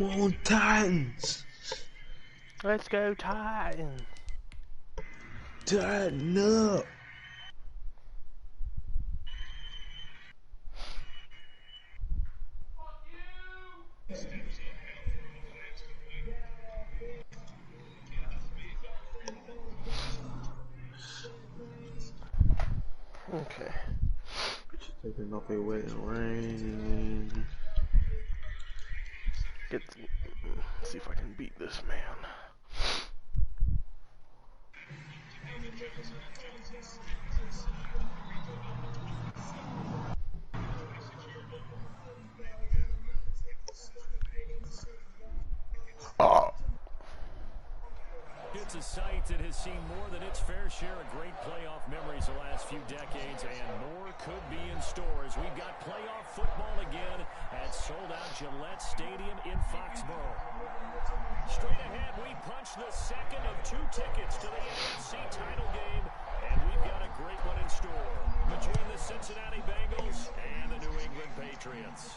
Come on, Titans! Let's go, Titans! Tighten up! Okay. Taking off a wet and rain. Let's see if I can beat this man. Oh. It's a site that has seen more than its fair share of great playoff memories the last few decades, and more could be in store as we've got playoff football again at sold-out Gillette Stadium in Foxborough. Straight ahead, we punch the second of 2 tickets to the AFC title game, and we've got a great one in store between the Cincinnati Bengals and the New England Patriots.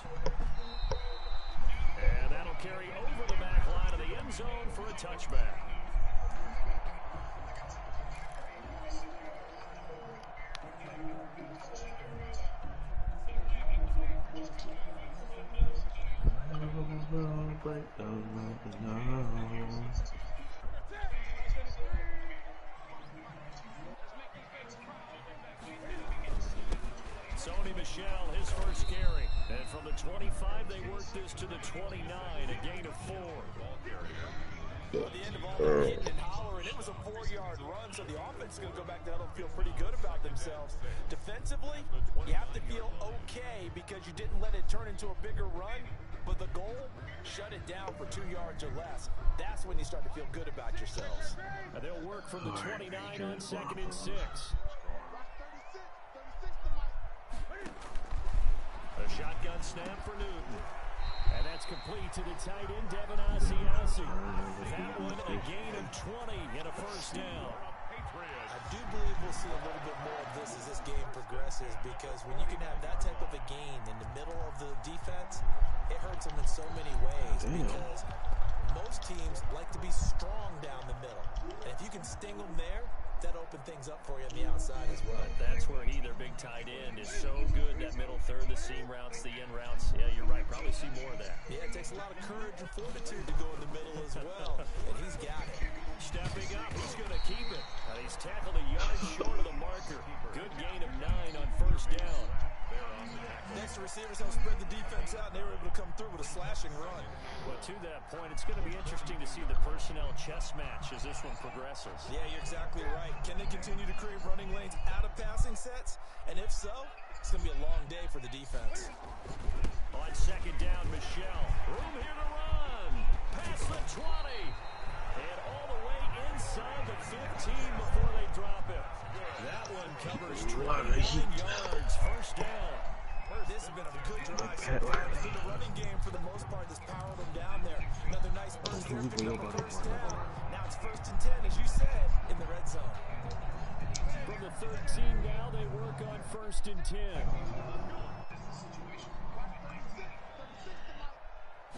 And that'll carry over the back line of the end zone for a touchback. Sony Michel, his first carry. And from the 25, they work this to the 29, a gain of 4. At the end of all that hitting and hollering, it was a 4-yard run, so the offense is going to go back to huddle and feel pretty good about themselves. Defensively, you have to feel okay because you didn't let it turn into a bigger run, but the goal, shut it down for 2 yards or less. That's when you start to feel good about yourselves. And they'll work from the 29 on 2nd and 6. A shotgun snap for Newton. And that's complete to the tight end, Devin Asiasi. That one a gain of 20 and a first down. I do believe we'll see a little bit more of this as this game progresses, because when you can have that type of a gain in the middle of the defense, it hurts them in so many ways. Because most teams like to be strong down the middle. And if you can sting them there, that open things up for you on the outside as well. But that's where he, their big tight end, is so good. That middle third, the seam routes, the in routes. Yeah, you're right. Probably see more of that. Yeah, it takes a lot of courage and fortitude to go in the middle as well. And he's got it. Stepping up, he's going to keep it. And he's tackled a yard short of the marker. Good gain of 9 on first down. Next, the receivers help spread the defense out, and they were able to come through with a slashing run. Well, to that point, it's going to be interesting to see the personnel chess match as this one progresses. Yeah, you're exactly right. Can they continue to create running lanes out of passing sets? And if so, it's going to be a long day for the defense. On 2nd down, Michel. Room here to run. Past the 20. And all the way inside the 15 before they drop it. That one covers 29 yards. First down. This has been a good drive so far. It's been the running game for the most part that's powered them down there. Another nice burst there, picking up a first down. Now it's 1st and 10, as you said, in the red zone. From the 13 now, they work on 1st and 10.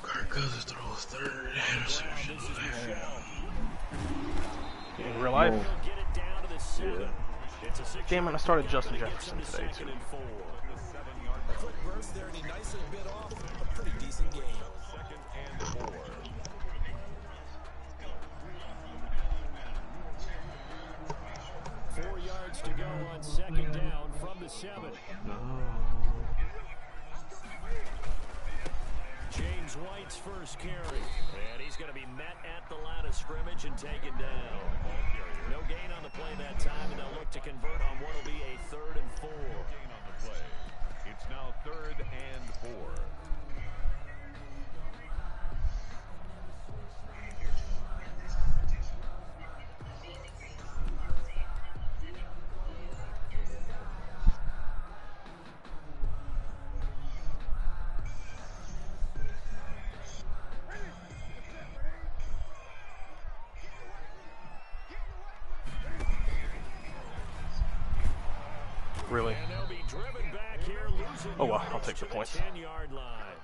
Kirk Cousins throws 3rd interception. In real life? Get it down to the 7. It's a Damn it, I started Justin Jefferson today, too. A quick burst there, and he nicely bit off a pretty decent game. 2nd and 4. Four yards to go on 2nd down from the 7. James White's first carry. And he's going to be met at the line of scrimmage and taken down. No gain on the play that time, and they'll look to convert on what will be a 3rd and 4. Gain on the play. It's now 3rd and 4. Really? And they'll be driven back here, losing Oh well, I'll take the points. 10-yard line.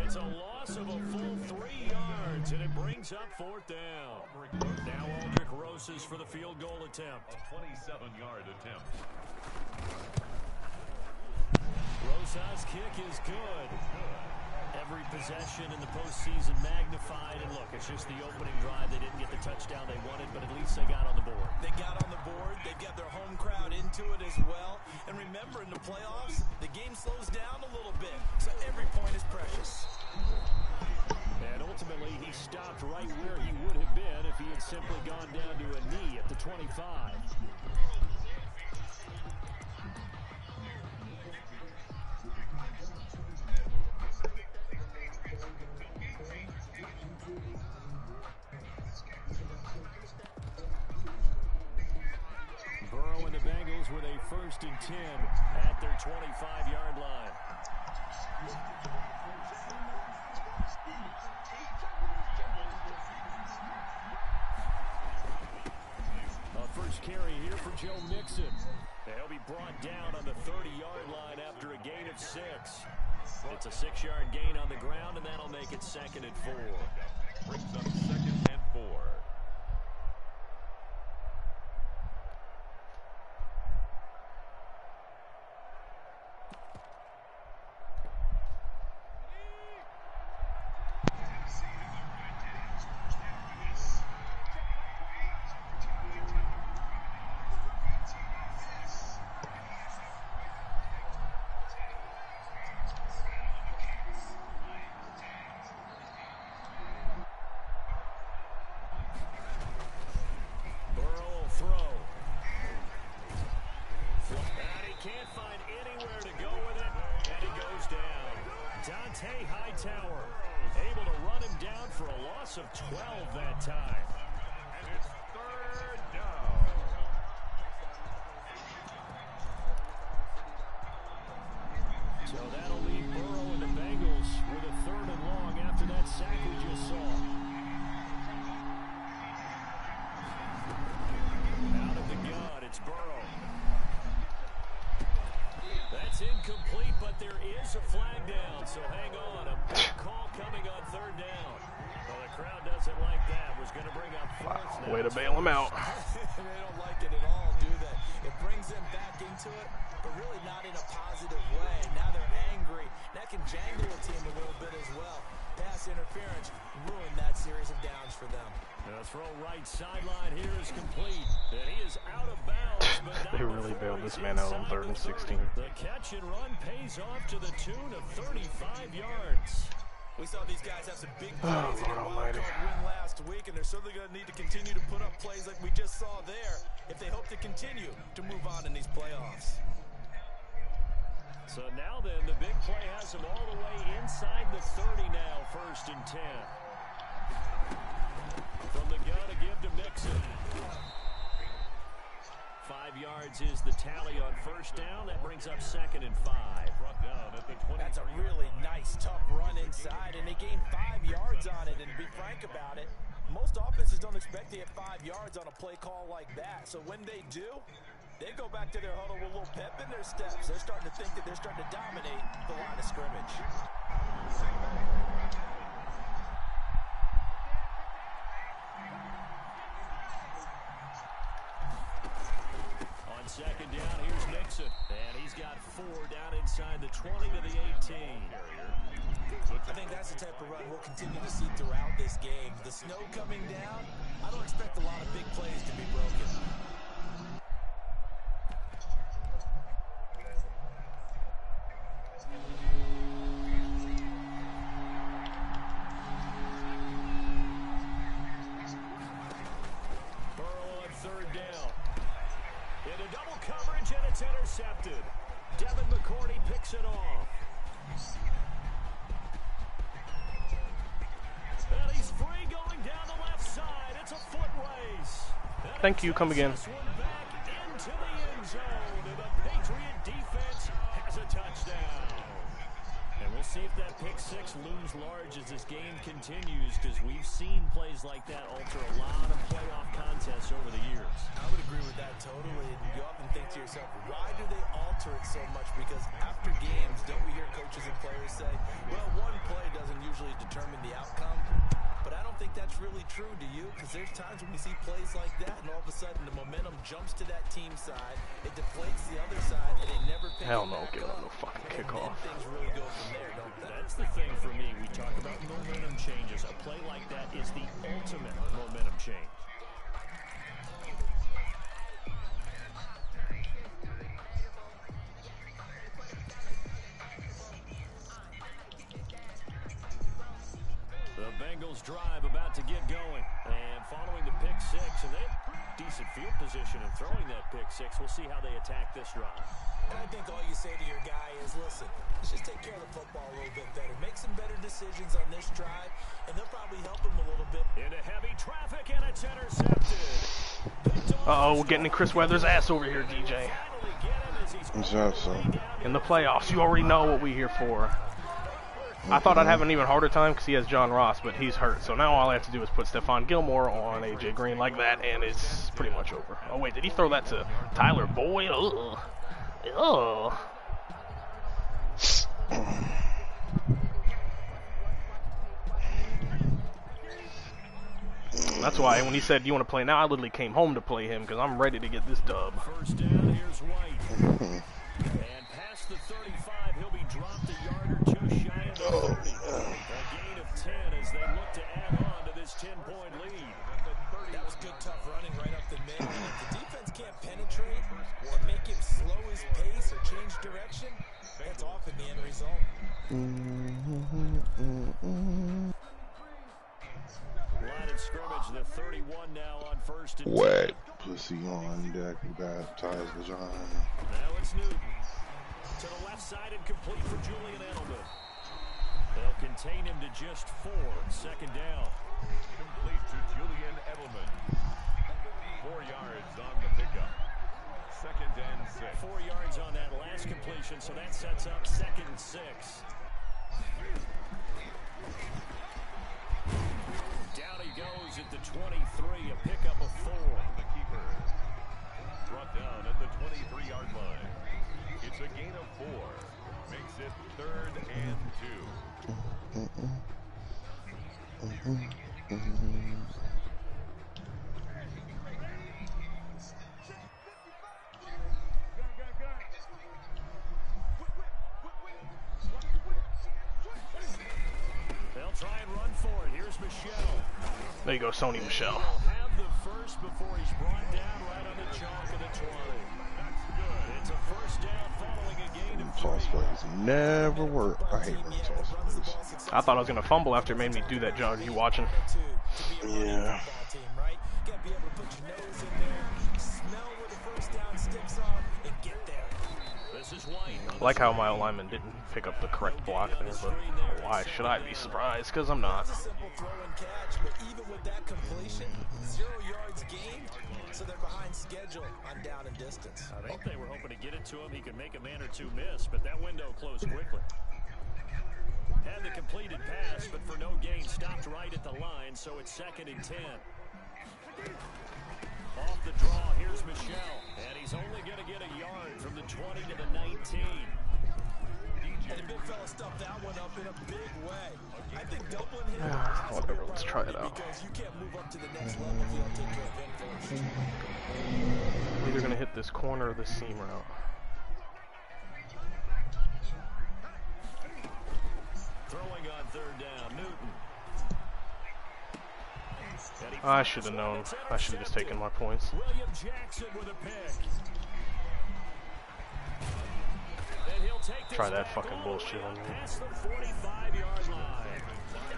It's a loss of a full 3 yards, and it brings up 4th down. Now Aldrich Rosas for the field goal attempt. A 27-yard attempt. Rosas' kick is good. Every possession in the postseason magnified, and look, it's just the opening drive. They didn't get the touchdown they wanted, but at least they got on the board. They got on the board. They've got their home crowd into it as well. And remember, in the playoffs, the game slows down a little bit, so every point is precious. And ultimately, he stopped right where he would have been if he had simply gone down to a knee at the 25. Burrow and the Bengals with a 1st and 10 at their 25-yard line. First carry here for Joe Mixon. He'll be brought down on the 30-yard line after a gain of 6. It's a 6-yard gain on the ground, and that'll make it 2nd and 4. Brings up 2nd and 4. Able to run him down for a loss of 12 that time. And it's 3rd down. So that'll leave Burrow and the Bengals with a 3rd and long after that sack we just saw. Out of the gun, it's Burrow. That's incomplete, but there is a flag down, so hang on. A big call coming on 3rd down. Well, the crowd doesn't like that. Was going to bring up 4th. Way to bail him out. They don't like it at all, do they? It brings them back into it, but really not in a positive way. Now they're angry. That can jangle a team a little bit as well. Pass interference ruined that series of downs for them. The throw right sideline here is complete. And he is out of bounds. But They really bailed this man out on 3rd and 16. The catch and run pays off to the tune of 35 yards. We saw these guys have some big plays Oh, in their Lord wild almighty. card win last week, and they're certainly going to need to continue to put up plays like we just saw there if they hope to continue to move on in these playoffs. So now then, the big play has him all the way inside the 30 now, 1st and 10. From the gun to give to Mixon. 5 yards is the tally on 1st down. That brings up 2nd and 5. Brought down at the 20. That's a really nice, tough run inside, and they gained 5 yards on it. And to be frank about it, most offenses don't expect to get 5 yards on a play call like that. So when they do, they go back to their huddle with a little pep in their steps. They're starting to think that they're starting to dominate the line of scrimmage. On 2nd down, here's Mixon. And he's got 4 down inside the 20 to the 18. I think that's the type of run we'll continue to see throughout this game. The snow coming down, I don't expect a lot of big plays to be broken. Burrow on 3rd down. Into double coverage, and it's intercepted. Devin McCourty picks it off. And he's free going down the left side. It's a foot race. And Thank you. Come again. this one back into the end zone. And the Patriot defense has a touchdown. And we'll see if that pick six looms large as this game continues because we've seen plays like that alter a lot of playoff contests over the years. I would agree with that totally. And you often think to yourself, why do they alter it so much? Because after games, don't we hear coaches and players say, well, one play doesn't usually determine the outcome. But I don't think that's really true, do you? Because there's times when we see plays like that, and all of a sudden the momentum jumps to that team side, it deflates the other side, and they never pick Hell it no, back give up. him no fucking kickoff. Things really go from there, don't they? That's the thing for me. We talk about momentum changes. A play like that is the ultimate momentum change. The Bengals drive about to get going. And following the pick six, and they have decent field position in throwing that pick six. We'll see how they attack this drive. And I think all you say to your guy is, listen, let's just take care of the football a little bit better. Make some better decisions on this drive, and they'll probably help him a little bit. Into heavy traffic, and it's intercepted. Uh-oh, we're getting in Chris Weathers' ass over here, DJ. What's that, son? In the playoffs, you already know what we're here for. I thought I'd have an even harder time because he has John Ross, but he's hurt. So now all I have to do is put Stephon Gilmore on A.J. Green like that, and it's pretty much over. Oh, wait, did he throw that to Tyler Boyd? Ugh. Ugh. That's why when he said, "Do you want to play now?" I literally came home to play him because I'm ready to get this dub. First down, here's White. And past the 35, he'll be dropped a yard or two shy of the 30. A gain of 10 as they look to add on to this 10-point lead. That was good, tough running right up the middle. And if the defense can't penetrate or make him slow his pace or change direction, that's off in the end result. Line of scrimmage, the 31 now on first and 10. Wet pussy on deck, baptized vagina. Now it's Newton. To the left side and complete for Julian Edelman. They'll contain him to just 4. Second down. Complete to Julian Edelman. 4 yards on the pickup. Second and 6. 4 yards on that last completion, so that sets up second and 6. Down he goes at the 23, a pickup of 4. The keeper brought down at the 23-yard line. It's a gain of 4. Makes it 3rd and 2. They'll try and run for it. Here's Michelle. There you go, Sony Michelle. He'll have the first before he's brought down right on the chalk of the 20. That's good. It's a first down following a gain of 3. Toss plays never work. I hate running toss plays. I thought I was going to fumble after it made me do that, John. Are you watching? Yeah. Gotta be able to put your nose in there, smell where the first down sticks are, and get there. This is White. I like how my lineman didn't pick up the correct block there, but why should I be surprised? Because I'm not. It's a simple throw and catch, but even with that completion, 0 yards gained, so they're behind schedule on down and distance. I think they were hoping to get it to him. He could make a man or two miss, but that window closed quickly. Had the completed pass, but for no gain, stopped right at the line, so it's second and 10. Off the draw, here's Michelle, and he's only going to get a yard from the 20 to the 19. And the big fella stuffed that one up in a big way. I think Dublin hit Whatever, let's try it out. because you can't move up to the next level if you don't take care of him first. I'm either going to hit this corner or the seam route. Throwing on third down, Newton. I should have known. I should have just taken my points. William Jackson with a pick. And he'll take this Try that back fucking all the bullshit way on me. past the 45-yard line.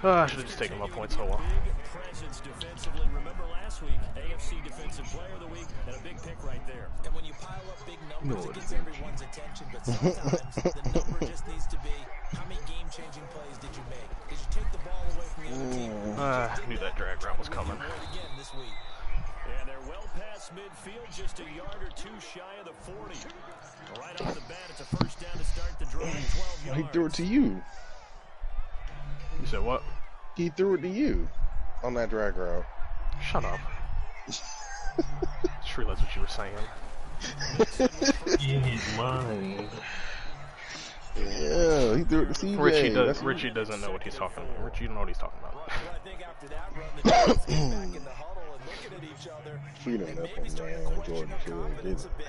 I should have just taken my points. Oh well. Big presence defensively. Remember last week, AFC Defensive Player of the Week, and a big pick right there. And when you pile up big numbers, it gets everyone's attention, but sometimes the number just needs to be, how many game-changing plays did you make? Did you take the ball away from the other team? I knew that drag route was coming. Again this week. And they're well past midfield, just a yard or two shy of the 40. Right off the bat, it's a first down to start the drive, 12 yards. He threw it to you. You said what? He threw it to you on that drag route. Shut up. Just realized what you were saying. In his mind. Yeah, he threw it to CJ. Richie doesn't know what he's talking about. Richie, you don't know what he's talking about. I think after that run, the defense came back in the huddle and looking at each other. Freedom, And that maybe started to man, question Jordan their Hill, confidence a bit.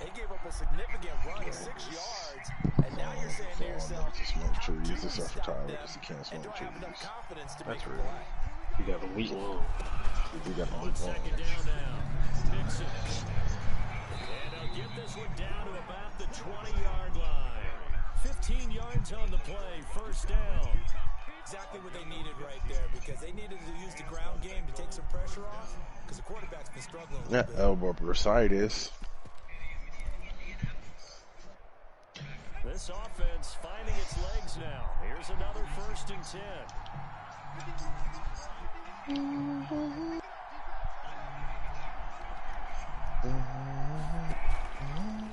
They gave up a significant run, 6 yards, and now you're saying to yourself, smoke trees. do This we is for stop Tyler them, because he can't and smoke do I have enough trees. confidence to That's make a rude. play? You got a weak lung. We got to On move second on. down now. Mixon. And they'll get this one down to about the 20-yard line. 15 yards on the play, first down. Exactly what they needed right there, because they needed to use the ground game to take some pressure off, because the quarterback's been struggling a little That bit. elbow bursitis. This offense finding its legs now. Here's another 1st and 10.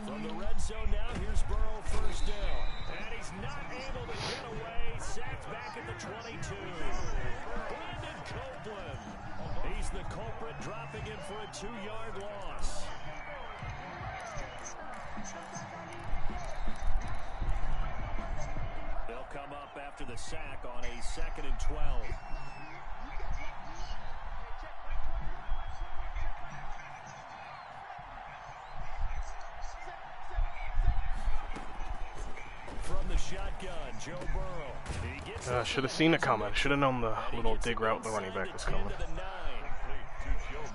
From the red zone now, here's Burrow, first down. And he's not able to get away. Sacked back at the 22. Brandon Copeland. He's the culprit, dropping in for a 2-yard loss. They'll come up after the sack on a 2nd and 12. From the shotgun, Joe Burrow. Should have seen it coming. Should have known the little dig route the running back was coming.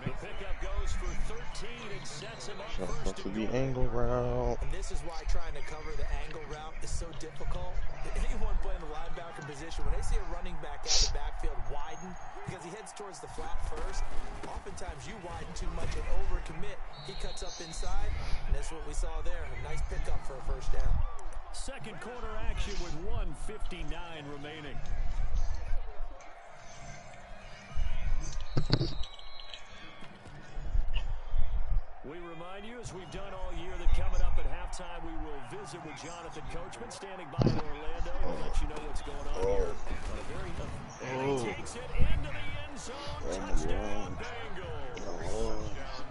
The pickup goes for 13 and sets him up Jump first to and the goal. angle route. And this is why trying to cover the angle route is so difficult. Anyone playing the linebacker position, when they see a running back out of the backfield widen, because he heads towards the flat first, oftentimes you widen too much and overcommit. He cuts up inside, and that's what we saw there. A nice pickup for a first down. Second quarter action with 1:59 remaining. We remind you, as we've done all year, that coming up at halftime, we will visit with Jonathan Coachman, standing by in Orlando. We'll let you know what's going on here. And he takes it into the end zone. Touchdown, Bengals.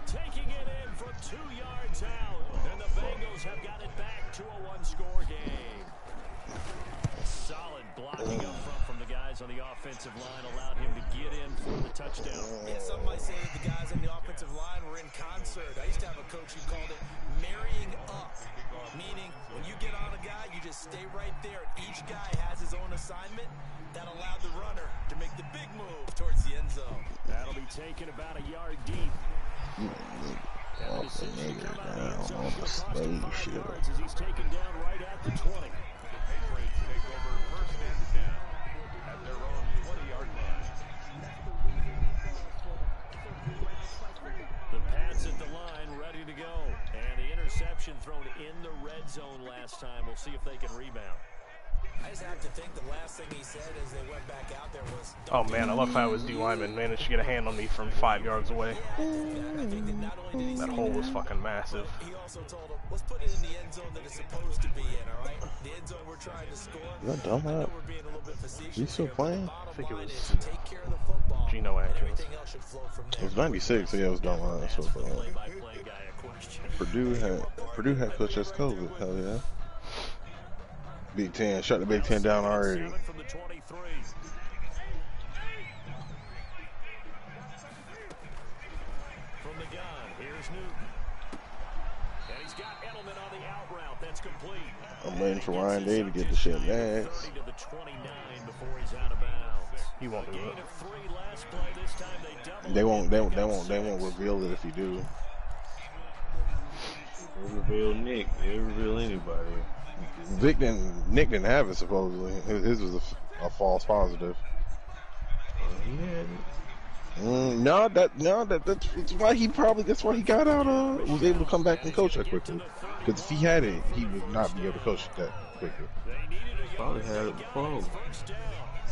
Taking it in from 2 yards out. And the Bengals have got it back to a one-score game. Solid blocking up front from the guys on the offensive line allowed him to get in for the touchdown. Yeah, some might say that the guys on the offensive line were in concert. I used to have a coach who called it marrying up, meaning when you get on a guy, you just stay right there. Each guy has his own assignment that allowed the runner to make the big move towards the end zone. That'll be taken about a yard deep. And the decision to come out of the end zone will cost him 5 yards as he's taken down right at the 20. Patriots take over 1st and 10 at their own 20-yard line. The pads at the line ready to go. And the interception thrown in the red zone last time. We'll see if they can rebound. I just have to think the last thing he said as they went back out there was... Oh man, I love how his D lineman managed to get a hand on me from 5 yards away. I think that not only did he That say hole was that, fucking massive. he also told him, let's put it in the end zone that it's supposed to be in, all right? The end zone we're trying to score. Is that dumb, I know man? we're being a little bit facetious He's still here, but the playing? bottom I think it line was is take care of the football, Geno and Atkins. everything else should flow from It there. was 96, so yeah, it was dumb. That's what Play-by-play guy a question. Purdue had coach has COVID. Hell yeah. Big Ten, shut the Big Ten down already. 7 from the 23. From the gun, here's Newton. And he's got Edelman on the out route. That's complete. I'm waiting for Ryan Day to get the shit next. 30 to the 29 before he's out of bounds. He won't do Gain it. of 3 last play. This time they double. They won't reveal it if you do. They reveal Nick. They reveal anybody. Nick didn't have it supposedly. His was a false positive. Yeah. That's why he got out. Was able to come back and coach that quickly. Because if he had it, he would not be able to coach that quickly. Probably had it before.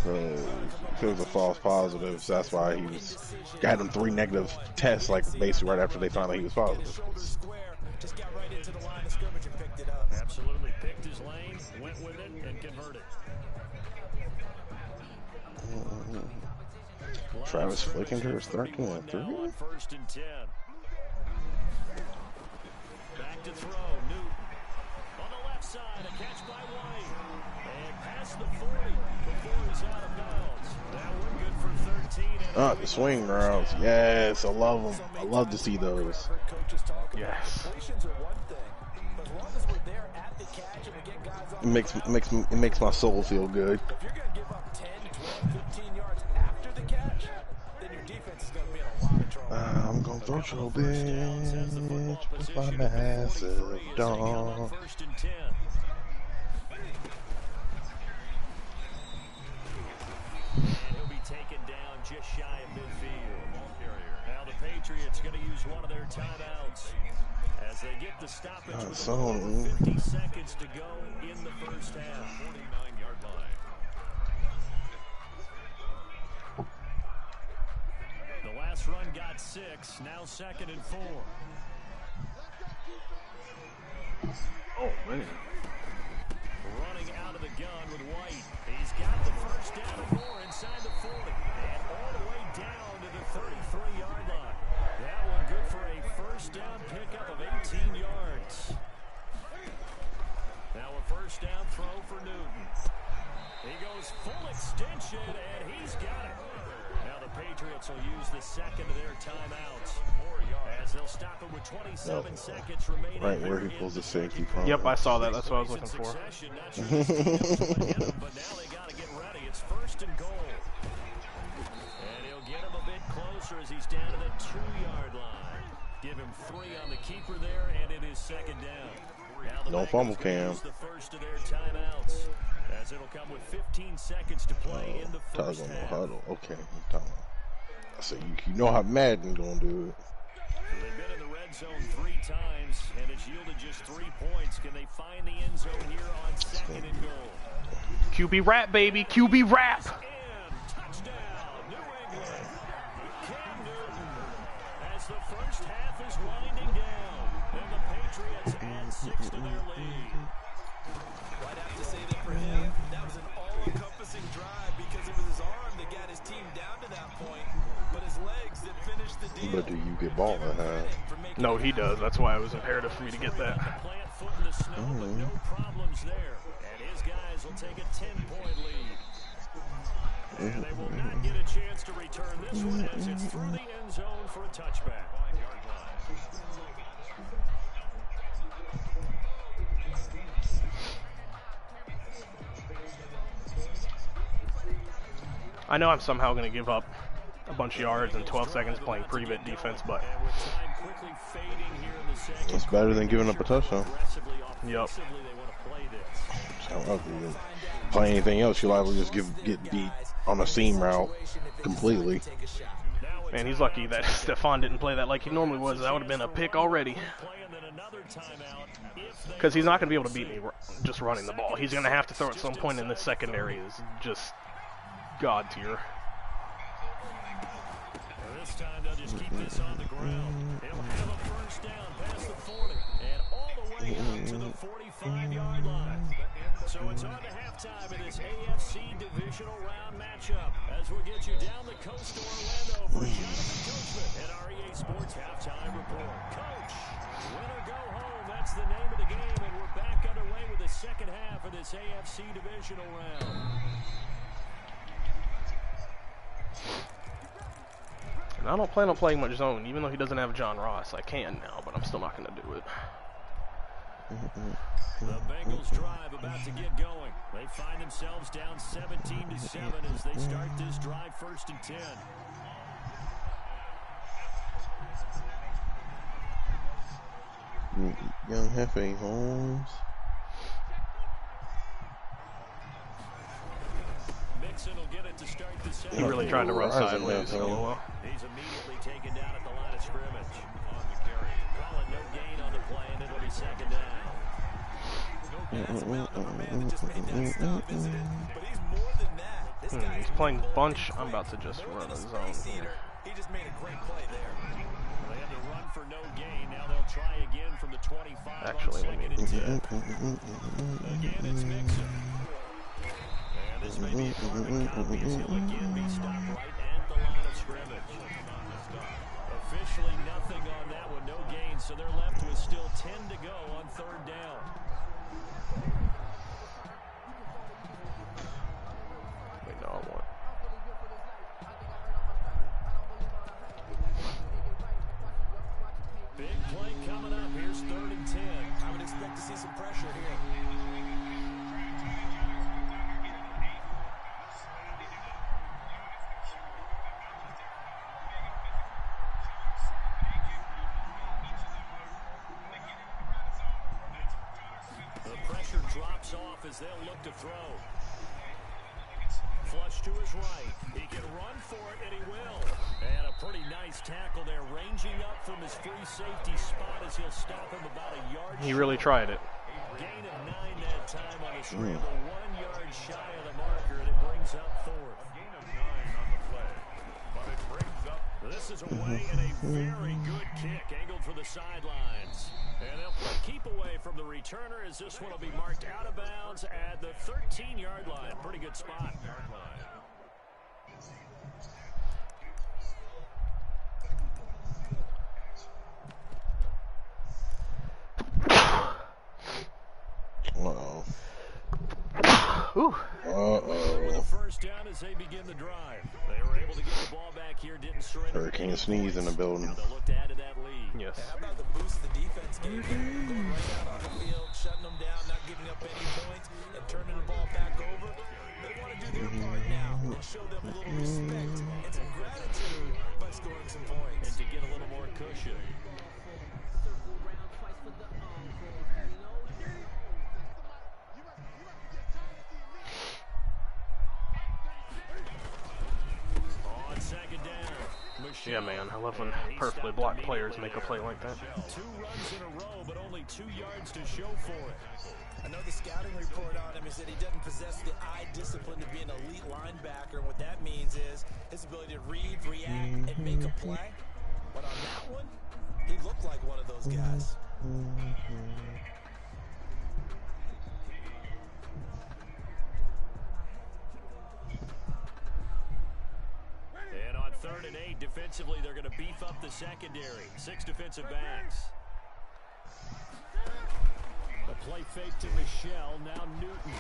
If it was a false positive, so that's why he got him 3 negative tests, like basically right after they found out he was positive. Just got right into the line of scrimmage and picked it up. Absolutely picked his lane, went with it, and converted. Travis Flickender's 13 and 3. First and 10. Back to throw. Newton on the left side. A catch by White. And past the 40 before he's out of bounds. That one good for 13. The swing routes. Yes, I love them. I love to see those. Yes. It makes my soul feel good. If you're going to give up 10, 12, 15 yards after the catch, then your defense is going to be in a lot of trouble. I'm going to throw your bitch with my massive dog. First and 10. And he'll be taken down just shy of midfield. Now the Patriots going to use one of their timeouts as they get the stoppage with over 50 seconds to go in the first half. 49-yard line. The last run got 6, now 2nd and 4. Oh, man. Running out of the gun with White. He's got the first down and more inside the 40. And all the way down to the 33-yard line. That one good for a first down pickup of 18 yards. Now a first down throw for Newton. He goes full extension, and he's got it. Now the Patriots will use the second of their timeouts. As they'll stop it with 27 seconds remaining. Right where he pulls the safety from. Yep, I saw that. That's what I was looking for. But now they got to get ready. It's first and goal. And he'll get him a bit closer as he's down to the 2-yard line. Give him 3 on the keeper there, and it is second down. No fumble cam. The first of their timeouts, as it'll come with 15 seconds to play in the first Toggle no half. huddle. Okay, I said you know how Madden gonna do it. They've been in the red zone 3 times, and it's yielded just 3 points. Can they find the end zone here on 2nd and goal? QB rap, baby. QB rap. And touchdown, New England. Cam Newton, as the first half is winding down, and the Patriots add 6 to their lead. I'd have to say that for him, that was an all-encompassing drive because it was his arm that got his team down to that point, but his legs that finished the deal. But do you get ball in hand? No, he does. That's why it was imperative for me to get that. Plant foot in the snow, but no problems there. And his guys will take a 10-point lead. And they will not get a chance to return this one as it's through the end zone for a touchback. 5-yard line. I know I'm somehow going to give up a bunch of yards in 12 seconds playing pretty bit defense, but And with time quickly fading here in the second, It's better than giving up a touchdown. aggressively, Yep. offensively, they want to play this. I don't know if you play anything else, you're liable to just get beat on a seam route completely. man, he's lucky that Stephon didn't play that like he normally was. That would have been a pick already. Playing then another timeout if they Because he's not going to be able to beat me just running the ball. He's going to have to throw at some point in the secondary. Is just god tier. This time they'll just keep this on the ground. They'll have a first down past the 40 and all the way out to the 45-yard line. So it's on to halftime in this AFC divisional round matchup as we get you down the coast to Orlando for Jonathan Coachman and our EA Sports halftime report. Coach, win or go home, that's the name of the game, and we're back underway with the second half of this AFC divisional round. And I don't plan on playing much zone, even though he doesn't have John Ross. I can now, but I'm still not going to do it. The Bengals drive about to get going. They find themselves down 17-7 as they start this drive first and 10. Young Hefe Holmes. Mixon will get it to start the second. He really tried to run Rising sideways. there, LOL. He's immediately taken down at the line of scrimmage. On the carry. Calling no gain on the play, and it'll be second down. That's about number man that just made that stop, isn't it? But he's more than that. This guy He's playing bunch. I'm about to just run a zone here. He just made a great play there. They had to run for no gain. Now they'll try again from the 25 Actually, on let me second and 10. Mm-hmm. Again, it's Mixon. And this may be a carbon copy as he'll again be stopped right at the line of scrimmage. gain, so they're left with still 10 to go on third down. Wait, no, I want. Big play coming up. Here's 3rd and 10. I would expect to see some pressure here. The pressure drops off as they'll look to throw. Flush to his right. He can run for it, and he will. And a pretty nice tackle there, ranging up from his free safety spot as he'll stop him about a yard. He really tried it. Gain of 9 that time on the scramble, 1 yard shy of the marker, and it brings up 4th. Gain of 9 on the play, but it brings up. This is away and a very good kick, angled for the sidelines. And they'll keep away from the returner as this one will be marked out of bounds at the 13-yard line. Pretty good spot. Uh-oh. With a first down as they begin the drive. They were able to get the ball back here, didn't surrender. Hurricane sneeze in the building. Now they'll look to add to that lead. Yes. How about the boost the defense gave them? Going right out on the field, shutting them down, not giving up any points, and turning the ball back over. They want to do their part now and show them a little respect and some gratitude by scoring some points. And to get a little more cushion. On second down. Yeah, man. I love when perfectly blocked players make a play like that. 2 runs in a row, but only 2 yards to show for it. I know the scouting report on him is that he doesn't possess the eye discipline to be an elite linebacker, and what that means is his ability to read, react, and make a play. But on that one, he looked like one of those guys. And on 3rd and 8, defensively, they're going to beef up the secondary. 6 defensive backs. The play fake to Michelle, now Newton.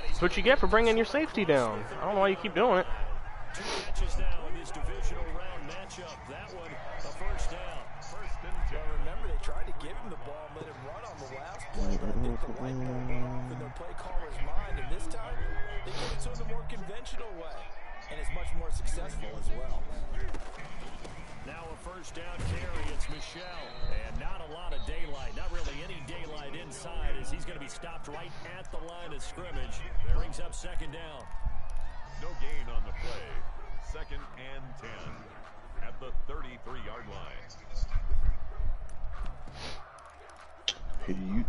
That's what you get for bringing your safety down. I don't know why you keep doing it. 2 catches now in this divisional round matchup. That one, a first down. Well, remember, they tried to give him the ball and let him run on the last play, but I think the light bulb went off in their play caller's mind, and this time, they gave it to him the more conventional way, and it's much more successful as well. Now a first down carry, it's Michelle. And not a lot of daylight, not really any daylight inside as he's going to be stopped right at the line of scrimmage. Brings up second down. No gain on the play. 2nd and 10 at the 33-yard line.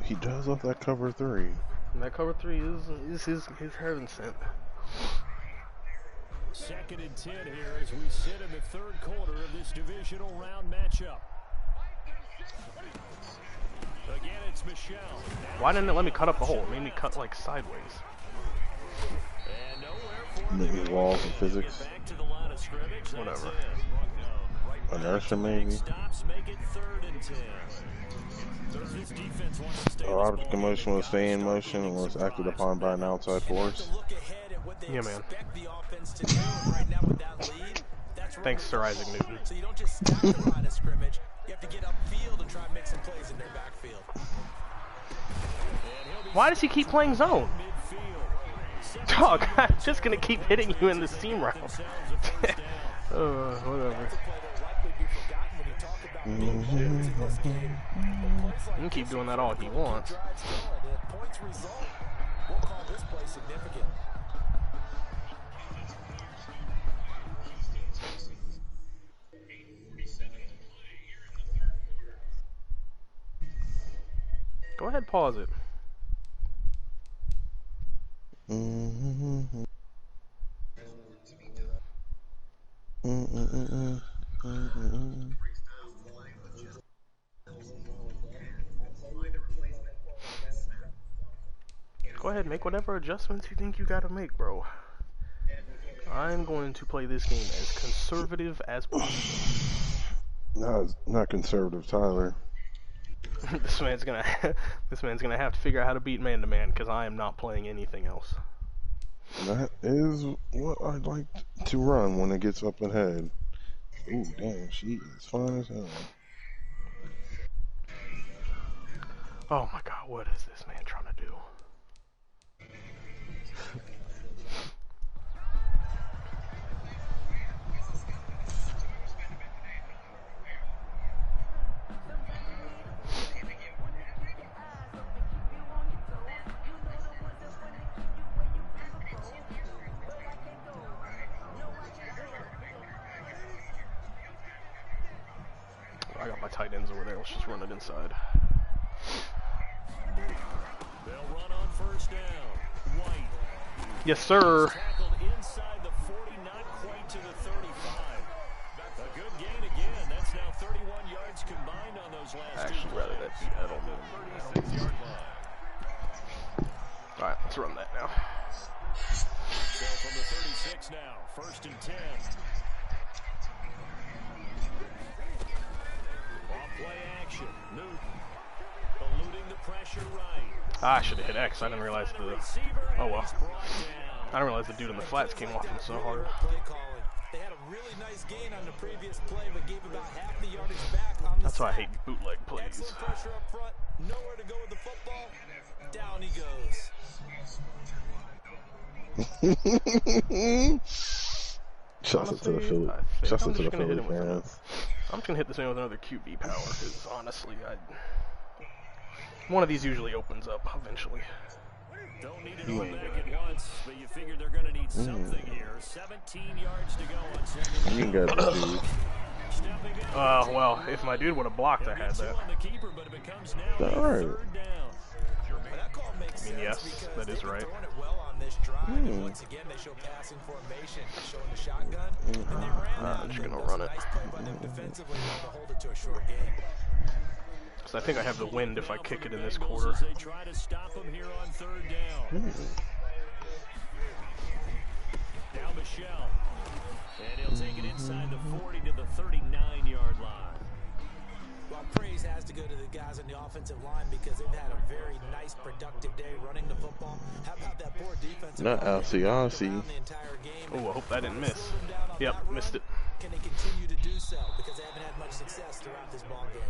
He does love that cover 3. And that cover 3 is his heaven sent. 2nd and 10 here as we sit in the 3rd quarter of this divisional round matchup. Again, it's Michelle. Why didn't it let me cut up the hole? It made me cut like sideways. And nowhere for Maybe laws of physics. back to the line of scrimmage. Whatever. Inertia, maybe. Stops, make it 3rd and 10. This defense wants to stay A object in motion will stay in motion unless acted upon by an outside force. Yeah, man. Right now with that lead, that's Thanks, Sir Isaac Newton. so you don't just stop the line of scrimmage, you have to get upfield and try and make some plays in their backfield. Why does he keep playing zone? Dog, I'm just gonna keep hitting you in the seam route. Whatever. He can keep doing that all he wants. Points result, we'll call this play significant. Go ahead, pause it. Go ahead, make whatever adjustments you think you gotta make, bro. I'm going to play this game as conservative as possible. No, not conservative, Tyler. This man's gonna have to figure out how to beat man-to-man because I am not playing anything else. That is what I like to run when it gets up ahead. Ooh, damn, she is fine as hell. Oh my god, what is this man trying to do? I got my tight ends over there. Let's just run it inside. They'll run on first down. White. Yes, sir. Tackled inside the 40, not quite to the 35. A good gain again. That's now 31 yards combined on those last two Actually, rather that beat Edelman. 36-yard line. All right, let's run that now. So from the 36 now, 1st and 10. Off play action. Newton eluding the pressure right. I should have hit X. I didn't realize the. Oh well. I didn't realize the dude in the flats came off him so hard. They had a really nice gain on the previous play, but gave about half the yardage back on the That's why I snap. hate bootleg plays. Excellent pressure up front. Nowhere to go with the football. Down he goes. Shouts out to the Honestly, Philly. I think Shouts I'm out to just the gonna hit Philly him with another. fans. I'm just gonna hit this man with another QB power because honestly, one of these usually opens up eventually. Don't need it all back at once, but you figure they're going to need something here. 17 yards to go on second. You got the dude. Stepping in. Well, if my dude would have blocked, I had that. On the keeper, but it becomes now All right. 3rd down. That call makes I mean, sense yes, because that is they've right. been throwing it well on this drive. And once again, they show passing formation, showing the shotgun, and they ran that. I'm just gonna That was run a it. nice play by them defensively to hold it to a short game. So I think I have the wind if I kick it in this Bengals quarter. as they try to stop him here on 3rd down. Now Michelle. And he'll take it inside the 40 to the 39-yard line. Well, praise has to go to the guys on the offensive line because they've had a very nice, productive day running the football. How about that poor defensive Not line? Alcy, Alcy. The entire game. Oh, I hope that didn't miss. Slow them down on Yep, that missed run. it. Can they continue to do so? Because they haven't had much success throughout this ball game.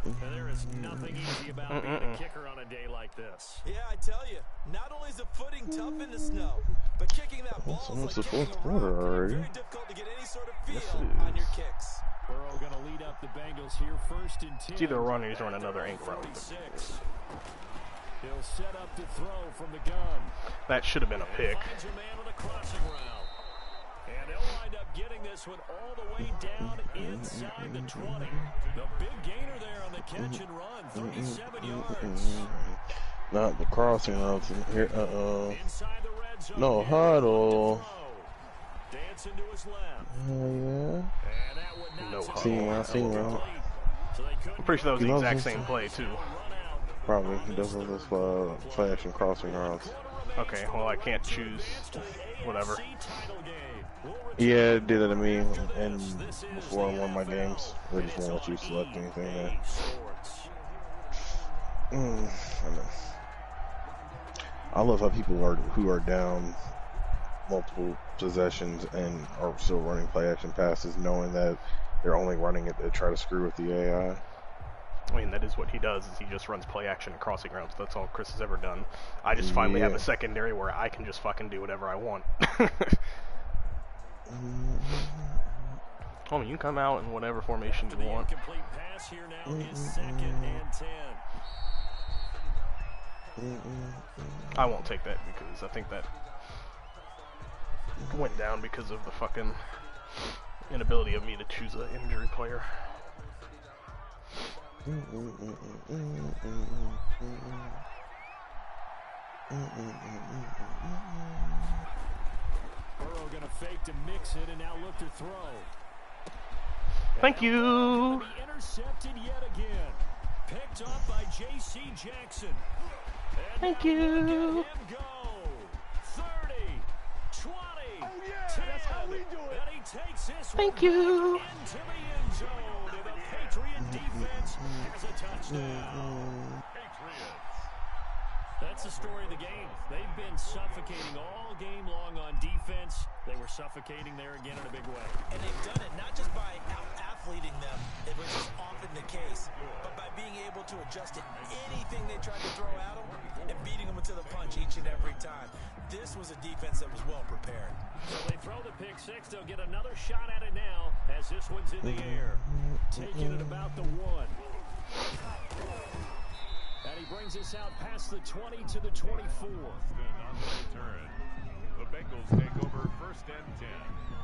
And there is nothing easy about being a kicker on a day like this. Yeah, I tell you, not only is the footing tough in the snow, but kicking that ball It's is almost like the kicking fourth a quarter rock. already. Very difficult to get any sort of feel Yes, it on your is. kicks. Burrow going to lead up the Bengals here 1st and 10. It's either a run or he's running another ink route. 46. He'll set up to throw from the gun. That should have been a pick. Finds a man on a crossing route. And they'll wind up getting this one all the way down inside the 20. The big gainer there on the catch and run, 37 yards. Not the crossing routes in here. Inside the red zone. No huddle. Dancing to his left. Oh, And that would not No succeed. huddle. Seen route. So they couldn't I'm pretty sure that was the He loves exact this. same play too. run out. Probably. He does those play action crossing routes. Okay, well I can't choose whatever. Yeah, it did it to me and before I won my games. They just won't let you select anything there. I know. I love how people who are down multiple possessions and are still running play action passes, knowing that they're only running it to try to screw with the AI. I mean, that is what he does, is he just runs play action and crossing routes. That's all Chris has ever done. I just finally have Yeah. a secondary where I can just fucking do whatever I want. Homie, you can come out in whatever formation you want. Incomplete pass here now is 2nd and 10. I won't take that because I think that went down because of the fucking inability of me to choose an injury player. Burrow going to fake to mix it and now look to throw. Thank you. Be intercepted yet again. Picked off by J.C. Jackson. And Thank now you. look at him go. 30, 20, 10. That's how we do it. And he takes this Thank one you. into the end zone. And the Patriot defense defense has a touchdown. That's the story of the game. They've been suffocating all game long on defense. They were suffocating there again in a big way. And they've done it not just by out-athleting them, which is often the case, but by being able to adjust to anything they tried to throw at them and beating them into the punch each and every time. This was a defense that was well prepared. So they throw the pick six. They'll get another shot at it now as this one's in the air. Taking it about the 1. And he brings us out past the 20 to the 24. On the return, the Bengals take over 1st and 10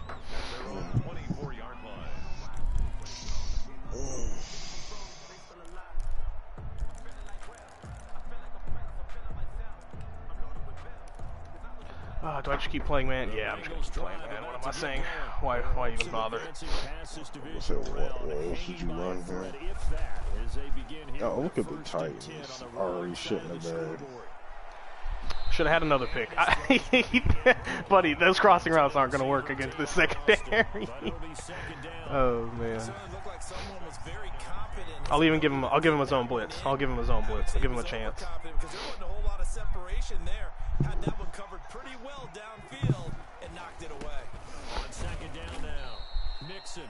at their own 24-yard line. Do I just keep playing, man? Yeah, I'm just gonna keep playing, man. What am I saying? Why even bother? I said, what else should you run here? Oh, look at the Titans. Already shitting the bed. Should have had another pick. Buddy, those crossing routes aren't going to work against this secondary. Oh, man. I'll even give him, I'll give him his own blitz. I'll give him his own blitz. I'll give him a chance. Because there wasn't a whole lot of separation there. Had that one covered pretty well downfield and knocked it away. On 2nd down now. Mixon,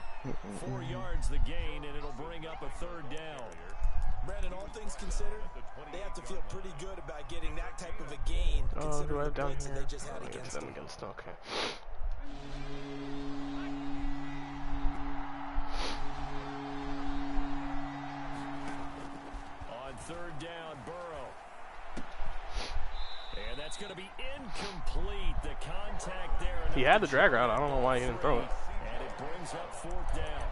4 yards the gain, and it'll bring up a 3rd down. Brandon, all things considered, they have to feel pretty good about getting that type of a gain. Oh, do I have down here? They just had against them against, okay. On 3rd down, Burrow. And that's going to be incomplete. The contact there. He had the drag route. I don't know why he didn't throw it. And it brings up 4th down.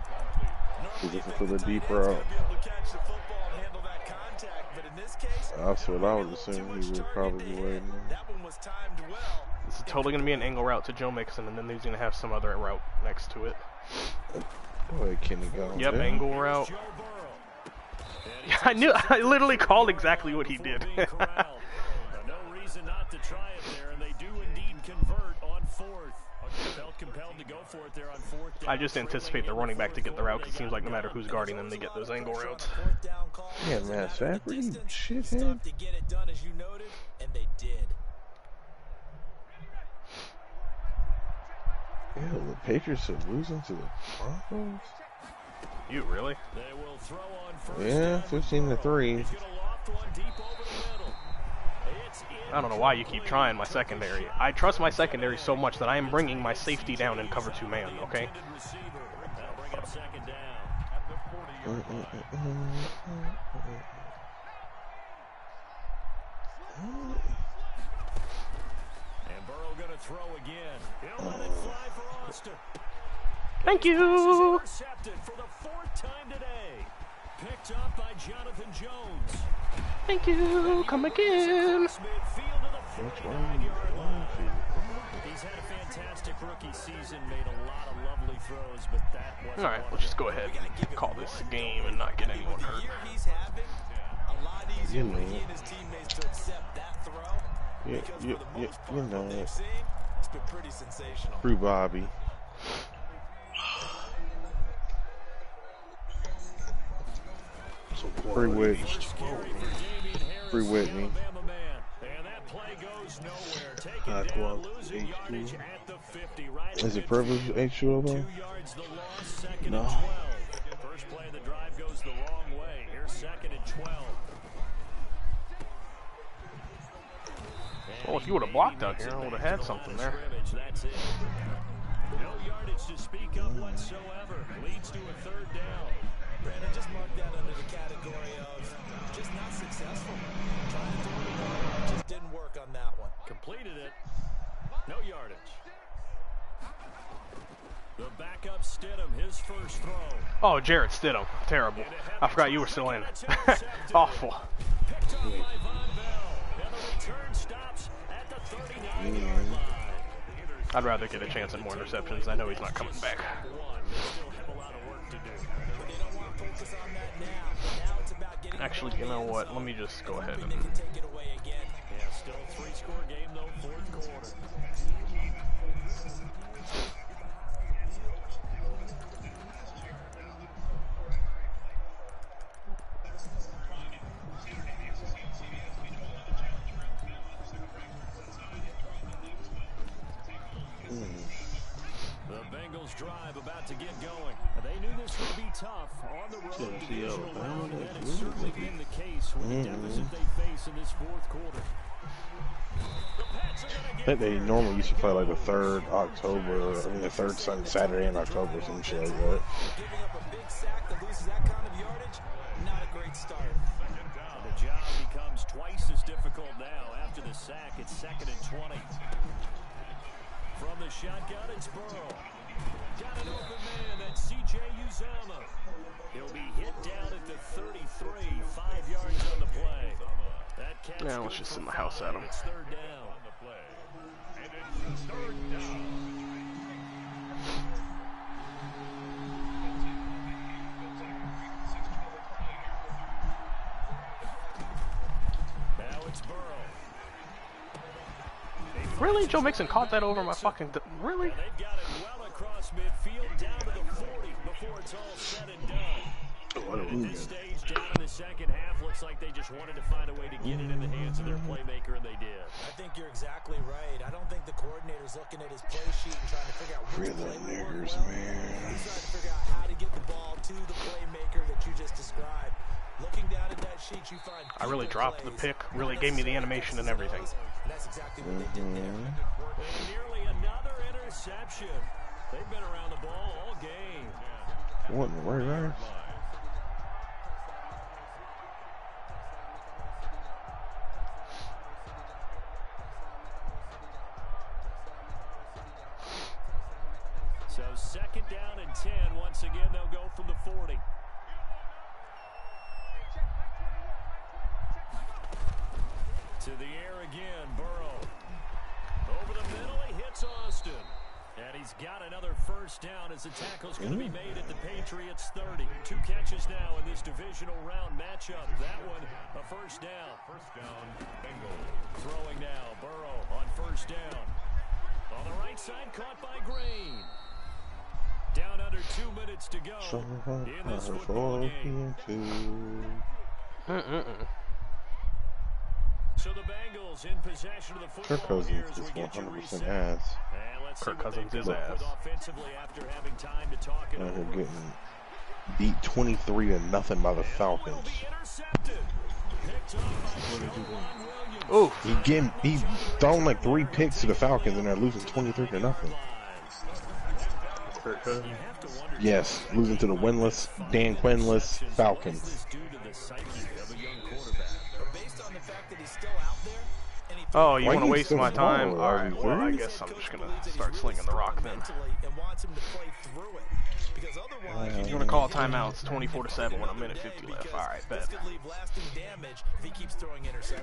He's looking for the deep route. That's what I would assume he would probably be waiting. This is totally going to be an angle route to Joe Mixon, and then he's going to have some other route next to it. Go ahead, Kenny, go. Yep, angle route. I literally called exactly what he did. No reason not to try it there, and they do indeed convert on 4th. Felt compelled to go for it there on 4th down. I just anticipate the running back to get the route, because it seems like no matter who's guarding them, they get those angle routes. Yeah, man, Stafford, you shithead. To get it done as you noted, and they did. Yeah, the Patriots are losing to the Broncos. You really? They will throw on 1st Yeah, down. 15-3. He's gonna loft one deep over the middle. I don't know why you keep trying my secondary. I trust my secondary so much that I am bringing my safety down in cover 2 man, okay? That'll bring up 2nd down. And Burrow gonna throw again. He'll let it fly for Austin. Thank you! Intercepted for the 4th time today. Picked up by Jonathan Jones. Thank you! Come again! Midfield to the 49-yard line. He's had a fantastic rookie season, made a lot of lovely throws, but that wasn't Alright, let's just go ahead and call this game and not get anyone hurt. He's having a lot easier for he and his teammates to accept that throw. Because for the most part, what they've seen, it's been pretty sensational. Free Bobby. Free Whitney. Free Whitney. Is it privilege H2O though? No. First play of the drive goes the wrong way. Here's 2nd and 12. Well, if you would have blocked out here, I would have had something there. That's it. No yardage to speak of whatsoever. Leads to a 3rd down. Brandon, just mark that under the category of just not successful. Trying to throw the ball, just didn't work on that one. Completed it. No yardage. The backup Stidham, his first throw. Oh, Jarrett Stidham. Terrible. I forgot you were still in. Awful. Picked up by Von Bell. And the return stops at the 39-yard line. I'd rather get a chance at more interceptions. I know he's not coming back. They still have a lot of work to do. But they don't want to focus on that now. Now it's about getting Actually, you know what? Let me just go ahead and... they can take it away again. Yeah, still a 3-score game, though, 4th quarter. drive about to get going. They knew this would be tough on the road divisional round, and it's certainly been the case with the deficit they face in this fourth quarter. I think they normally used to play like the 3rd October, I mean the 3rd Saturday in October, some shit like that. Giving up a big sack that loses that kind of yardage, not a great start. The job becomes twice as difficult now. After the sack, it's 2nd and 20. From the shotgun, it's Burrow. Got an open man, that's C.J. Uzomah. He'll be hit down at the 33, 5 yards on the play. That catch Now let's just send the house at him. It's 3rd down. And it's 3rd down. Now it's Burrow. Really? Joe Mixon caught that over my fucking... Really? And they've got it well across midfield, down to the 40 before it's all said and done. At this stage, down in the second half, looks like they just wanted to find a way to get it in the hands of their playmaker, and they did. I think you're exactly right. I don't think the coordinator's looking at his play sheet and trying to figure out which play niggers, man. He's trying to figure out how to get the ball to the playmaker that you just described. Looking down at that sheet, you find I really dropped the pick, really gave me the animation and everything. And that's exactly what they did there. And nearly another interception. They've been around the ball all game. What in the world, man? So 2nd down and 10. Once again, they'll go from the 40. To the air again, Burrow. Over the middle, he hits Austin. And he's got another 1st down as the tackle's going to be made at the Patriots 30. 2 catches now in this divisional round matchup. That one, a 1st down. 1st down, Bengals. Throwing now, Burrow on 1st down. On the right side, caught by Green. Down under 2 minutes to go in this football game. So the Bengals in possession of the Kirk football here Cousins as is we get you 100% reset. ass. And let's see Kirk what Cousins they is come up with ass. offensively after having time to talk it They're over. getting beat 23-0 by the Falcons. Will be intercepted. Picked up by Ooh. He thrown like 3 picks to the Falcons and they're losing 23-0. Kirk Cousins. Yes, losing to the winless, Dan Quinnless Falcons. Oh, you Why want to you waste still my time? small, Alright, well, I RB3? guess I'm just going to start slinging the rock then. You want to call timeouts 24-7 when I'm in at 50 left. Alright, bet.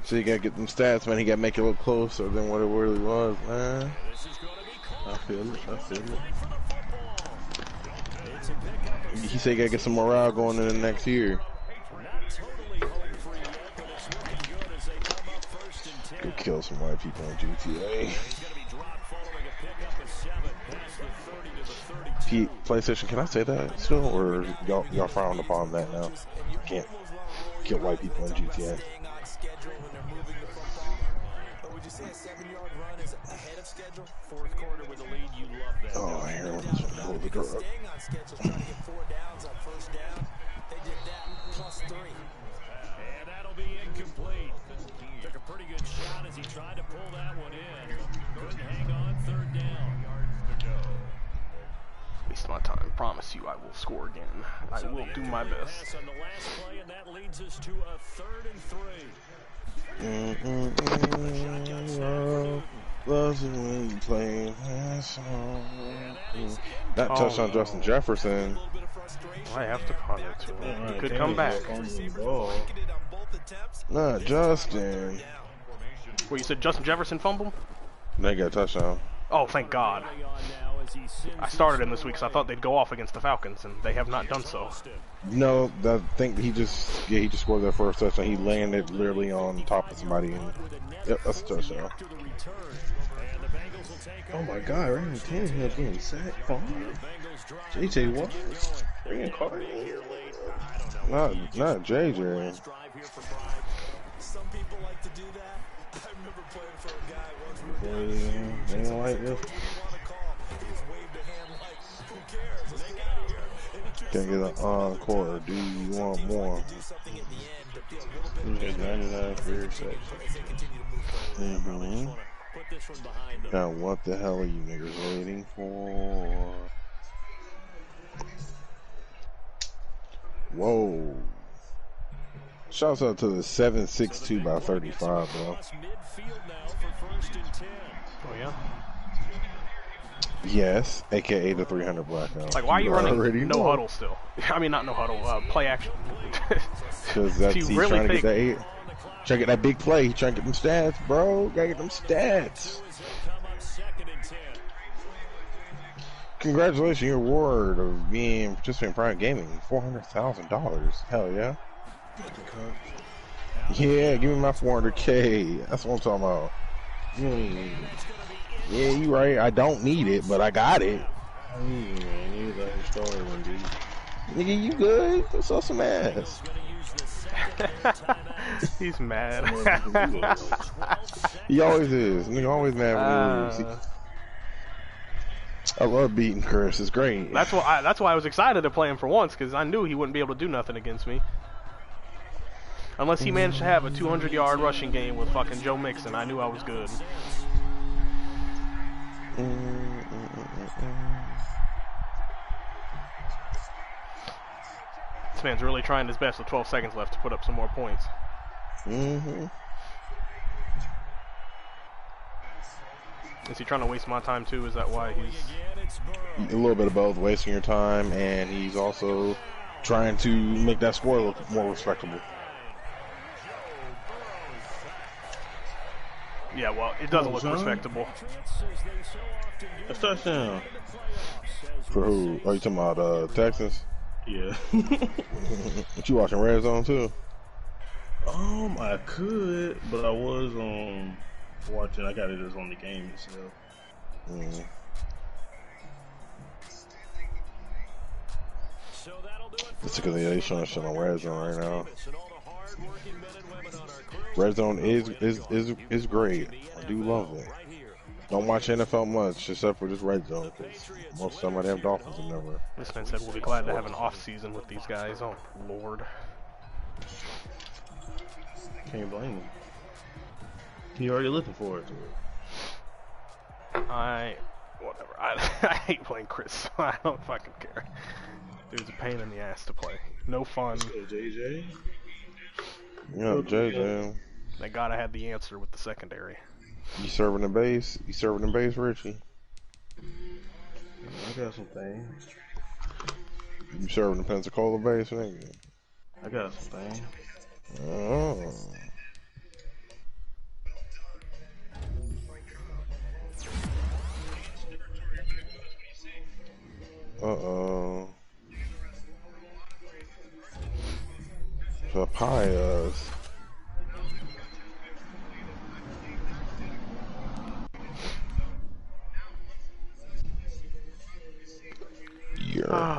So you gotta get them stats, man. He gotta make it look closer than what it really was, man. I feel it. He said he gotta get some morale going in the next year. Go kill some white people in GTA. PlayStation, can I say that still, or y'all frowned upon that now? Can't kill white people in GTA. Oh, I hear one. Hold the door up. And that'll be incomplete. Took a pretty good shot as he tried to pull that one in. Couldn't hang on. 3rd down. Waste my time. Promise you I will score again. I will do my best. On the last play, and that leads us to a 3rd and 3. Loves it when you play that song. That touchdown, Justin Jefferson. I have to punt it to him. He could come back. Not Justin. Well, you said Justin Jefferson fumbled? They got a touchdown. Oh, thank God. I started him this week, so I thought they'd go off against the Falcons, and they have not done so. No, I think he just scored that first touchdown. He landed literally on top of somebody. And, yep, that's a touchdown. Oh my God, Ryan Tannehill getting sacked. JJ Watt. Bringing Carter. Not JJ. Some people like to do that. I remember playing for a guy once. They don't like this. He just waved a hand like, who cares? Can get an encore, or do you want more? He has 99 career sacks. Mm-hmm. Now, what the hell are you niggas waiting for? Whoa. Shouts out to the 762 by 35, bro. Oh, yeah? Yes, aka the 300 blackout. Like, why are you running no know. huddle still? I mean, not no huddle, play action. Because that's he's really trying to get that. Trying to get that big play. He's trying to get them stats, bro. Gotta get them stats. Congratulations, your award of being participating in Prime Gaming, $400,000. Hell yeah. Yeah, give me my 400K. That's what I'm talking about. Yeah, you right. I don't need it, but I got it. Nigga, you good? Let's saw some ass. He's mad. He always is. Nigga always mad when he loses. I love beating Chris. It's great. That's why I was excited to play him for once, because I knew he wouldn't be able to do nothing against me. Unless he managed to have a 200-yard rushing game with fucking Joe Mixon, I knew I was good. This man's really trying his best with 12 seconds left to put up some more points. Is he trying to waste my time too? Is that why he's... A little bit of both, wasting your time, and he's also trying to make that score look more respectable. Yeah, well, it doesn't look respectable. A touchdown. For who? Are you talking about Texans? Yeah. But you watching Red Zone too? I could, but I was watching. I got it as on the game itself. It's because they showing shit on Red Zone right now. Red Zone is great. I do love it. Don't watch NFL much except for just Red Zone, because most of the time I damn Dolphins are never. This man said we'll be glad to have an off season with these guys. Oh Lord. Can't blame him. He already looking forward to it. Whatever. I hate playing Chris, so I don't fucking care. Dude's a pain in the ass to play. No fun. JJ. Yeah, JJ. Thank God I had the answer with the secondary. You serving the base? You serving the base, Richie? I got some things. You serving the Pensacola base, nigga? I got some things. Oh. Uh-oh. Papayas.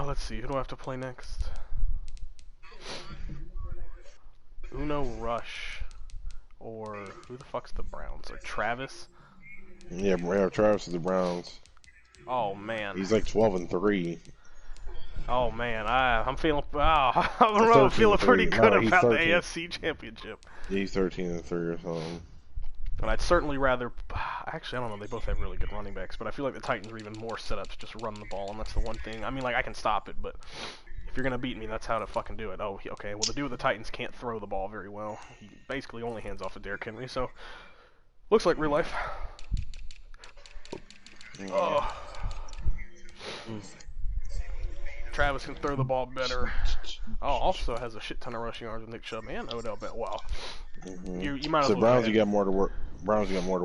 Let's see, who do I have to play next? Uno Rush. Or who the fuck's the Browns? Or Travis? Yeah, Travis is the Browns. Oh man. He's like 12-3. Oh man, I'm feeling I'm feeling pretty good about the AFC Championship. Yeah, he's 13-3 or something. And I'd certainly rather. Actually, I don't know. They both have really good running backs, but I feel like the Titans are even more set up to just run the ball, and that's the one thing. I mean, like I can stop it, but if you're gonna beat me, that's how to fucking do it. Oh, okay. Well, the dude with the Titans can't throw the ball very well. He basically only hands off to Derrick Henry, so looks like real life. Oh. Travis can throw the ball better. Oh, also has a shit ton of rushing yards with Nick Chubb and Odell Beckham. Wow. You might as well. So Browns, you got more to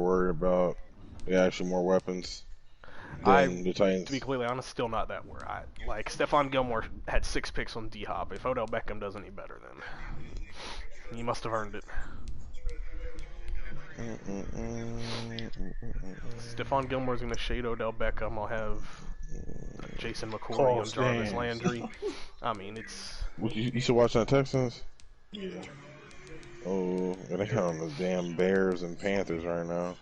worry about. They actually more weapons than the Titans. To be completely honest, still not that worried. Like Stephon Gilmore had 6 picks on D-Hop. If Odell Beckham does any better, then he must have earned it. Stephon Gilmore's gonna shade Odell Beckham. I'll have Jason McCourty on Jarvis Landry. I mean, it's. You should watch that Texans. Yeah. Oh, they got on the damn Bears and Panthers right now.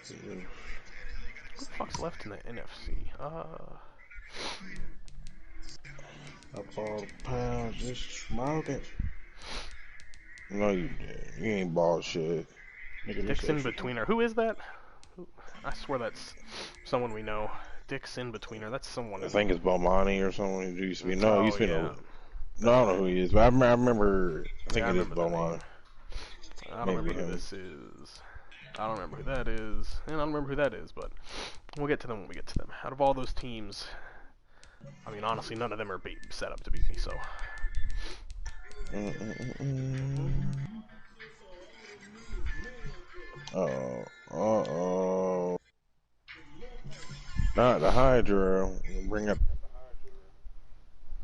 Who the fuck's left in the NFC? Up all the pounds, just smoking. No, you did. You ain't bald shit. Nigga, this Dixon extra. Betweener. Who is that? I swear that's someone we know. Dixon Betweener. That's someone. I think it's Bomani or someone. It used to be. No, it Oh used to be. yeah. No, I don't know who he is, but I remember. I Yeah, think I it is remember the name. Bomani. I don't Maybe remember who him. this is. I don't remember who that is. And I don't remember who that is, but we'll get to them when we get to them. Out of all those teams, I mean, honestly, none of them are set up to beat me, so. Oh. Not the Hydra. Bring up